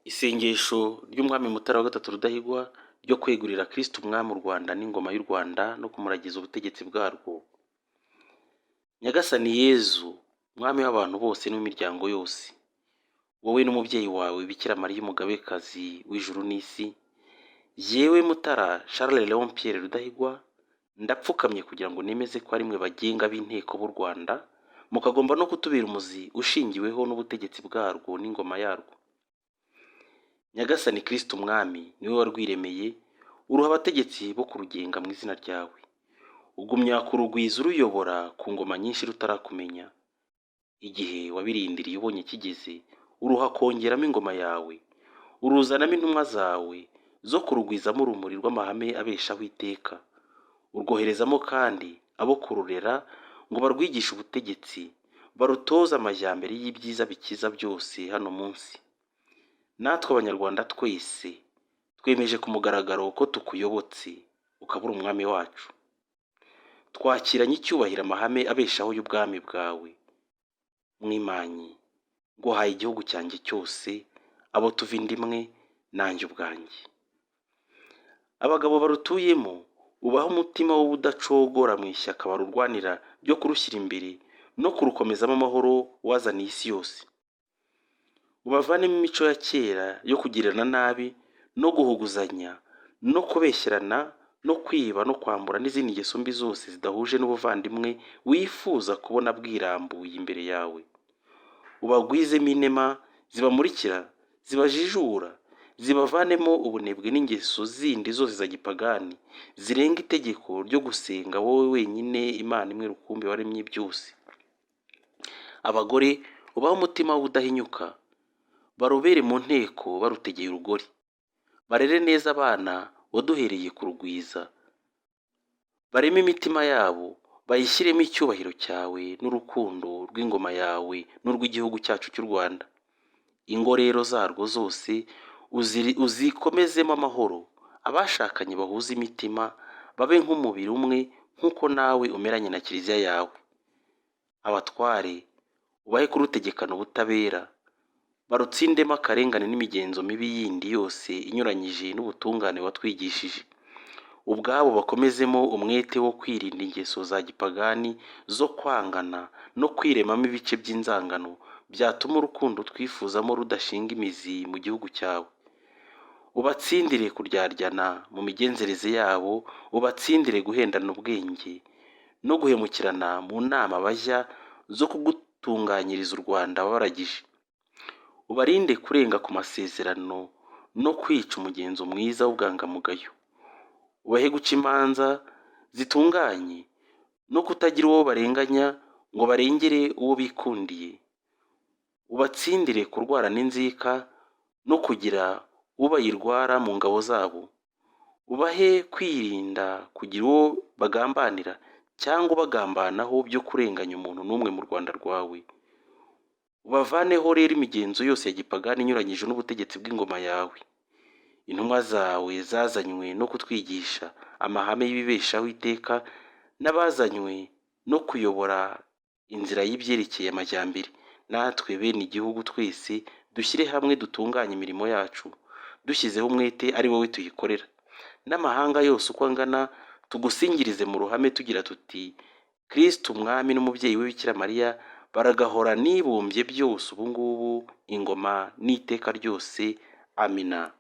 Isengesho ry'Umwami Mutara wa gatatu Rudahigwa ryo kwegurira Kristu Umwami u Rwanda n'ingoma y'u Rwanda no kumuragiza ubutegetsi bwarwo. Nyagasani Yezu, Mwami w'abantu bose n'imiryango yose, wowe n'umubyeyi wawe Bikira Mariya umugabekazi w'ijuru n'isi, yewe Mutara Charles Léon Pierre Rudahigwa, ndapfukamye kugira ngo nemeze ko ari mwe bagenga b'inteko b'u Rwanda, mukagomba no kutubera umuzi ushingiweho n'ubutegetsi bwarwo n'ingoma yarwo. Nyagasani Kristu Umwami niwe warwiremeye, uruha abategetsi bo kurugenga mu izina ryawe. Ugumya kurugwiza uruyobora ku ngoma nyinshi rutarakumenya. Igihe wabirindiriye ubonye kigeze, uruha kongeramo ingoma yawe, uruzanamo intumwa zawe zo kurugwizamo urumuri rw'amahame abeshaho iteka. Urwoherezamo kandi abo kururera ngo barwigishe ubutegetsi, barutoza amajyambere y'ibyiza bikiza byose hano munsi. Natwe Abanyarwanda twese twemeje ku mugaragaro ko tukuyobotse, ukabura umwami wacu. Twakiranye icyubahiro amahame abeshaho y'ubwami bwawe. Mwimanyi, nguhaye igihugu cyanjye cyose, abo tuva inda imwe nanjye ubwanjye. Abagabo barutuyemo ubaha umutima w'ubudacogora mu ishyaka barurwanira ryo kurushyira imbere no kurukomezamo amahoro wazaniye isi yose. Ubavanemo imico ya kera yo kugirana nabi no guhuguzanya no kubeshyerana no kwiba no kwambura n'izindi ngeso mbi zose zidahuje n'ubuvandimwe wifuza kubona bwirambuye imbere yawe. Ubagwizemo inema zibamurikira, zibajijura, zibavanemo ubunebwe n'ingeso zindi zose za gipagani zirenga itegeko ryo gusenga wowe wenyine Imana imwe rukumbi waremye byose. Abagore ubaho umutima w'ubudahinyuka, barubere mu nteko barutegeye urugori. Barere neza abana waduhereye kurugwiza, bareme imitima yabo, bayishyiremo icyubahiro cyawe n'urukundo rw'ingoma yawe n'urw'igihugu cyacu cy'u Rwanda. Ingo rero zarwo zose uzikomezemo amahoro, abashakanye bahuza imitima babe nk'umubiri umwe nk'uko nawe umeranye na kiliziya yawe. Abatware ubahe kurutegekana ubutabera, barutsindemo akarengane n'imigenzo mibi yindi yose inyuranyije n'ubutungane watwigishije. Ubwabo bakomezemo umwete wo kwirinda ingeso za gipagani zo kwangana no kwiremamo ibice by'inzangano byatuma urukundo twifuzamo rudashinga imizi mu gihugu cyawe. Ubatsindire kuryaryana mu migenzereze yabo, ubatsindire guhendana ubwenge no guhemukirana mu nama bajya zo kugutunganyiriza u Rwanda wabaragije. Ubarinde kurenga ku masezerano no kwica umugenzo mwiza w'ubwangamugayo. Ubahe guca imanza zitunganye no kutagira uwo barenganya ngo barengere uwo bikundiye. Ubatsindire kurwara n'inzika no kugira uwo bayirwara mu ngabo zabo. Ubahe kwirinda kugira uwo bagambanira cyangwa bagambanaho byo kurenganya umuntu n'umwe mu Rwanda rwawe. Ubavaneho rero imigenzo yose ya gipagani inyuranyije n'ubutegetsi bw'ingoma yawe. Intumwa zawe zazanywe no kutwigisha amahame y'ibibeshaho iteka n'abazanywe no kuyobora inzira y'ibyerekeye amajyambere. Natwe bene igihugu twese dushyire hamwe dutunganye imirimo yacu, dushyizeho umwete ari wowe tuyikorera. N'amahanga yose uko angana tugusingirize mu ruhame tugira tuti: Kristu Umwami n'umubyeyi we Bikira Mariya baragahora nibumbye byose ubu ngubu, ingoma n'iteka ryose. Amina.